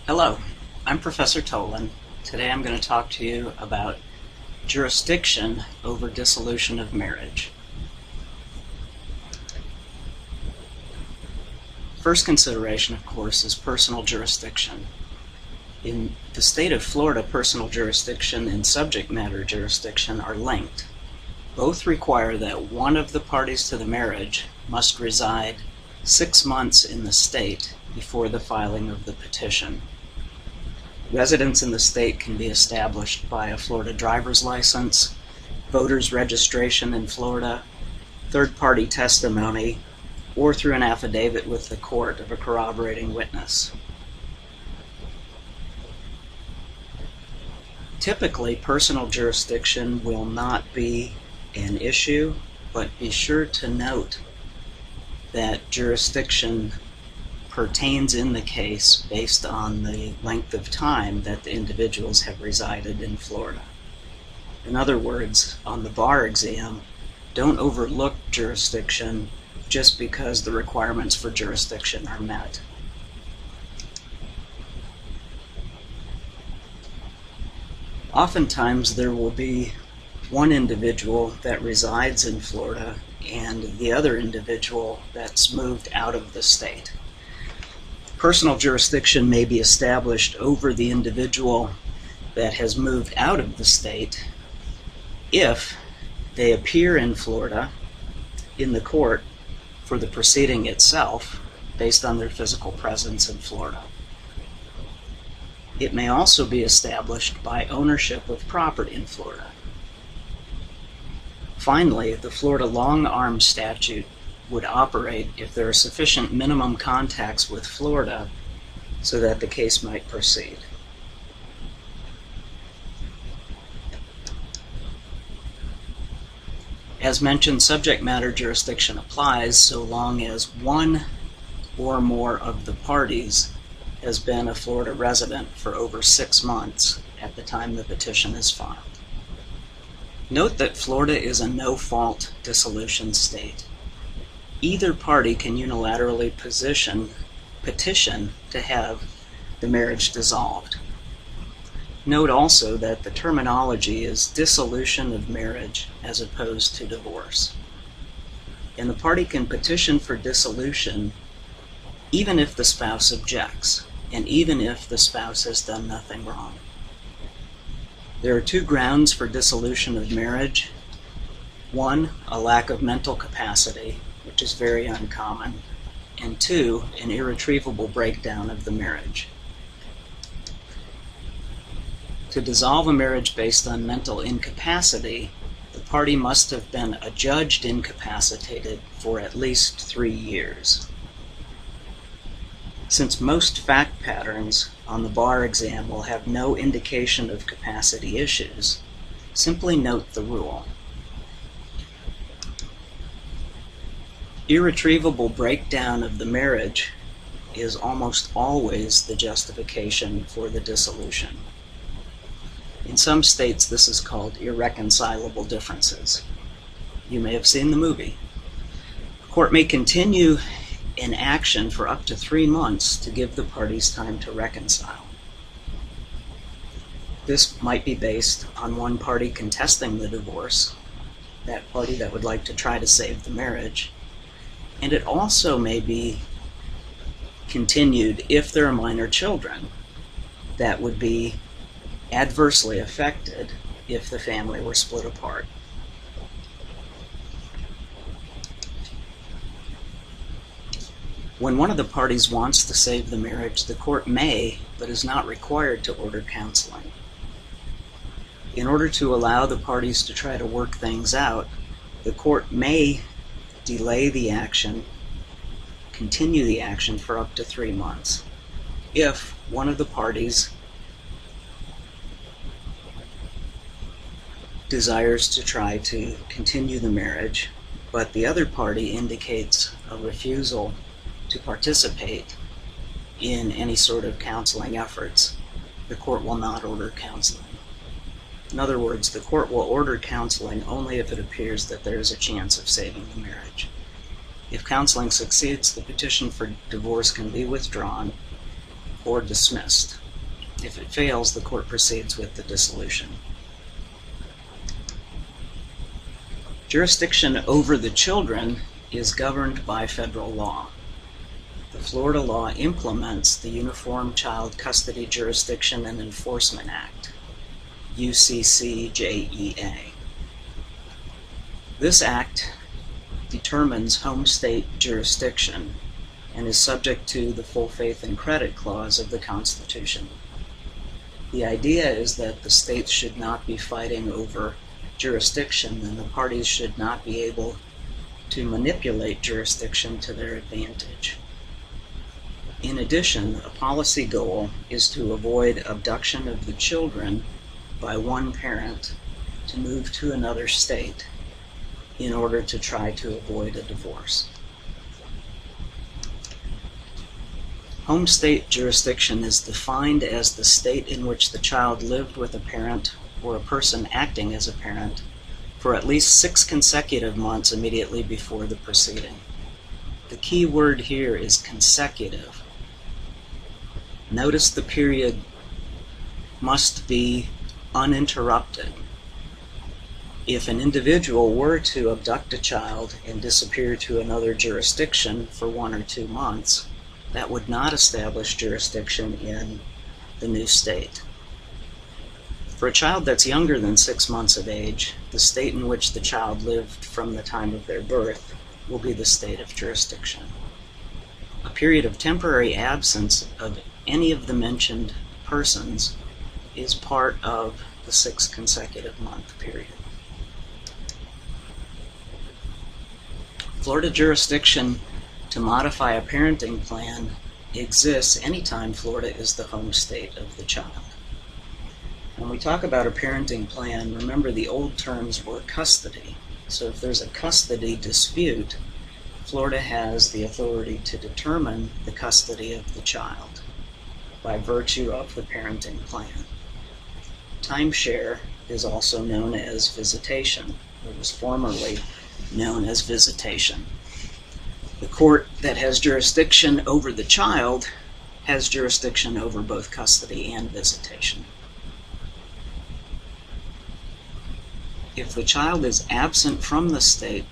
Hello, I'm Professor Tolan. Today I'm going to talk to you about jurisdiction over dissolution of marriage. First consideration, of course, is personal jurisdiction. In the state of Florida, personal jurisdiction and subject matter jurisdiction are linked. Both require that one of the parties to the marriage must reside 6 months in the state before the filing of the petition. Residence in the state can be established by a Florida driver's license, voter's registration in Florida, third-party testimony, or through an affidavit with the court of a corroborating witness. Typically, personal jurisdiction will not be an issue, but be sure to note that jurisdiction pertains in the case based on the length of time that the individuals have resided in Florida. In other words, on the bar exam, don't overlook jurisdiction just because the requirements for jurisdiction are met. Oftentimes there will be one individual that resides in Florida and the other individual that's moved out of the state. Personal jurisdiction may be established over the individual that has moved out of the state if they appear in Florida in the court for the proceeding itself based on their physical presence in Florida. It may also be established by ownership of property in Florida. Finally, the Florida long-arm statute would operate if there are sufficient minimum contacts with Florida so that the case might proceed. As mentioned, subject matter jurisdiction applies so long as one or more of the parties has been a Florida resident for over 6 months at the time the petition is filed. Note that Florida is a no-fault dissolution state. Either party can unilaterally petition to have the marriage dissolved. Note also that the terminology is dissolution of marriage as opposed to divorce. And the party can petition for dissolution even if the spouse objects, and even if the spouse has done nothing wrong. There are 2 grounds for dissolution of marriage. 1, a lack of mental capacity, which is very uncommon, and 2, an irretrievable breakdown of the marriage. To dissolve a marriage based on mental incapacity, the party must have been adjudged incapacitated for at least 3 years. Since most fact patterns on the bar exam will have no indication of capacity issues, simply note the rule. Irretrievable breakdown of the marriage is almost always the justification for the dissolution. In some states, this is called irreconcilable differences. You may have seen the movie. The court may continue an action for up to 3 months to give the parties time to reconcile. This might be based on one party contesting the divorce, that party that would like to try to save the marriage, and it also may be continued if there are minor children that would be adversely affected if the family were split apart. When one of the parties wants to save the marriage, the court may, but is not required to order counseling. In order to allow the parties to try to work things out, the court may delay the action, continue the action for up to 3 months. If one of the parties desires to try to continue the marriage, but the other party indicates a refusal to participate in any sort of counseling efforts, the court will not order counseling. In other words, the court will order counseling only if it appears that there is a chance of saving the marriage. If counseling succeeds, the petition for divorce can be withdrawn or dismissed. If it fails, the court proceeds with the dissolution. Jurisdiction over the children is governed by federal law. The Florida law implements the Uniform Child Custody Jurisdiction and Enforcement Act, UCCJEA. This act determines home state jurisdiction and is subject to the full faith and credit clause of the Constitution. The idea is that the states should not be fighting over jurisdiction, and the parties should not be able to manipulate jurisdiction to their advantage. In addition, a policy goal is to avoid abduction of the children by one parent to move to another state in order to try to avoid a divorce. Home state jurisdiction is defined as the state in which the child lived with a parent or a person acting as a parent for at least 6 consecutive months immediately before the proceeding. The key word here is consecutive. Notice the period must be uninterrupted. If an individual were to abduct a child and disappear to another jurisdiction for 1 or 2 months, that would not establish jurisdiction in the new state. For a child that's younger than 6 months of age, the state in which the child lived from the time of their birth will be the state of jurisdiction. A period of temporary absence of any of the mentioned persons is part of the 6 consecutive month period. Florida jurisdiction to modify a parenting plan exists anytime Florida is the home state of the child. When we talk about a parenting plan, remember the old terms were custody. So if there's a custody dispute, Florida has the authority to determine the custody of the child by virtue of the parenting plan. Timeshare is also known as visitation. It was formerly known as visitation. The court that has jurisdiction over the child has jurisdiction over both custody and visitation. If the child is absent from the state,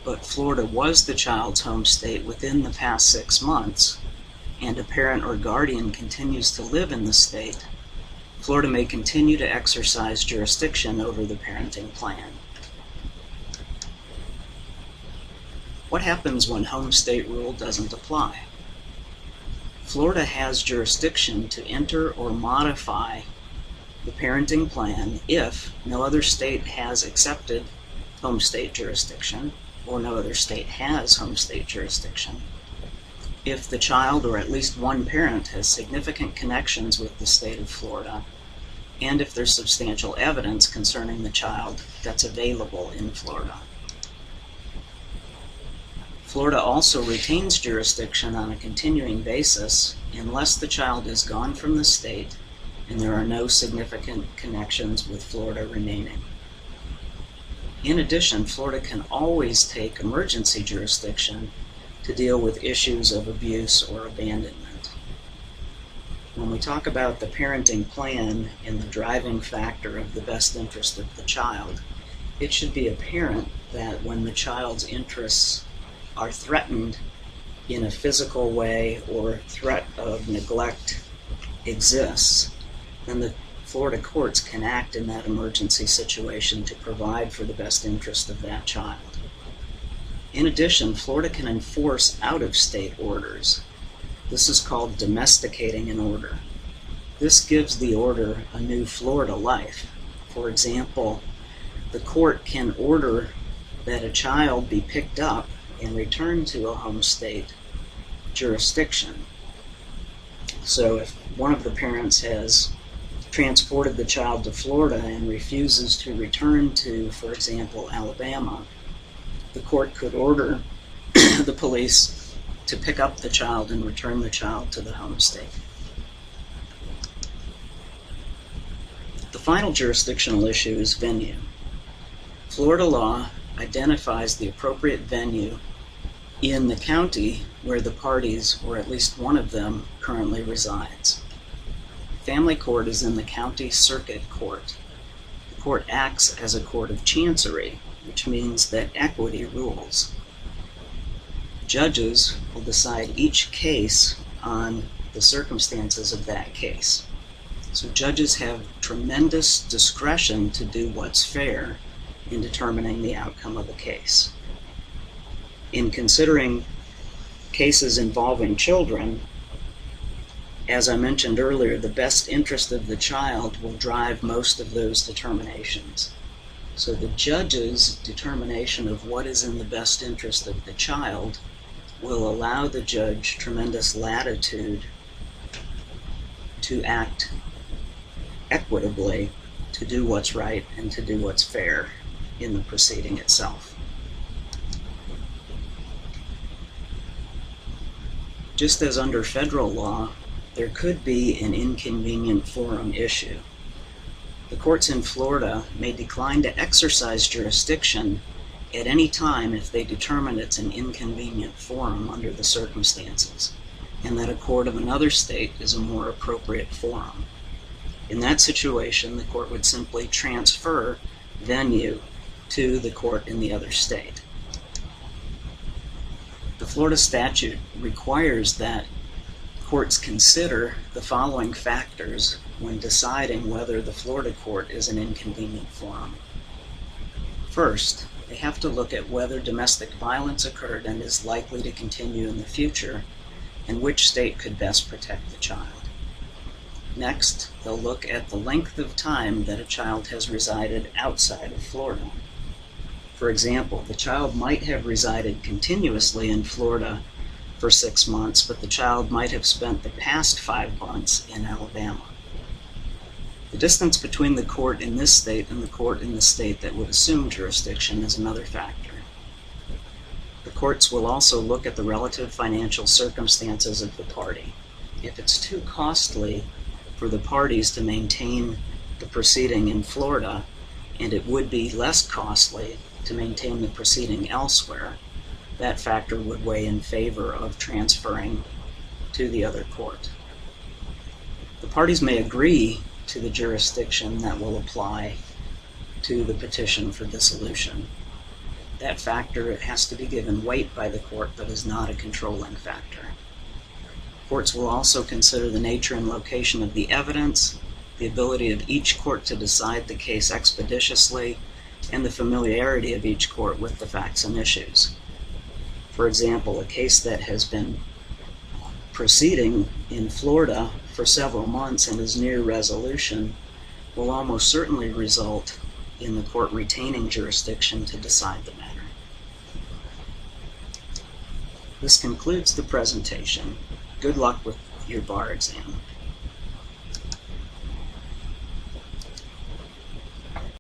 but Florida was the child's home state within the past 6 months, and a parent or guardian continues to live in the state, Florida may continue to exercise jurisdiction over the parenting plan. What happens when home state rule doesn't apply? Florida has jurisdiction to enter or modify the parenting plan if no other state has accepted home state jurisdiction or no other state has home state jurisdiction, if the child or at least one parent has significant connections with the state of Florida, and if there's substantial evidence concerning the child that's available in Florida. Florida also retains jurisdiction on a continuing basis unless the child is gone from the state and there are no significant connections with Florida remaining. In addition, Florida can always take emergency jurisdiction to deal with issues of abuse or abandonment. When we talk about the parenting plan and the driving factor of the best interest of the child, it should be apparent that when the child's interests are threatened in a physical way or threat of neglect exists, then the Florida courts can act in that emergency situation to provide for the best interest of that child. In addition, Florida can enforce out-of-state orders. This is called domesticating an order. This gives the order a new Florida life. For example, the court can order that a child be picked up and returned to a home state jurisdiction. So if one of the parents has transported the child to Florida and refuses to return to, for example, Alabama, the court could order the police to pick up the child and return the child to the home state. The final jurisdictional issue is venue. Florida law identifies the appropriate venue in the county where the parties, or at least one of them, currently resides. family court is in the county circuit court. The court acts as a court of chancery, which means that equity rules. Judges will decide each case on the circumstances of that case. So judges have tremendous discretion to do what's fair in determining the outcome of a case. In considering cases involving children, as I mentioned earlier, the best interest of the child will drive most of those determinations. So the judge's determination of what is in the best interest of the child will allow the judge tremendous latitude to act equitably, to do what's right and to do what's fair in the proceeding itself. Just as under federal law, there could be an inconvenient forum issue. The courts in Florida may decline to exercise jurisdiction at any time if they determine it's an inconvenient forum under the circumstances, and that a court of another state is a more appropriate forum. In that situation, the court would simply transfer venue to the court in the other state. The Florida statute requires that courts consider the following factors when deciding whether the Florida court is an inconvenient forum. First, they have to look at whether domestic violence occurred and is likely to continue in the future, and which state could best protect the child. Next, they'll look at the length of time that a child has resided outside of Florida. For example, the child might have resided continuously in Florida for 6 months, but the child might have spent the past 5 months in Alabama. The distance between the court in this state and the court in the state that would assume jurisdiction is another factor. The courts will also look at the relative financial circumstances of the party. If it's too costly for the parties to maintain the proceeding in Florida, and it would be less costly to maintain the proceeding elsewhere, that factor would weigh in favor of transferring to the other court. The parties may agree to the jurisdiction that will apply to the petition for dissolution. That factor has to be given weight by the court, but is not a controlling factor. Courts will also consider the nature and location of the evidence, the ability of each court to decide the case expeditiously, and the familiarity of each court with the facts and issues. For example, a case that has been proceeding in Florida for several months and is near resolution will almost certainly result in the court retaining jurisdiction to decide the matter. This concludes the presentation. Good luck with your bar exam.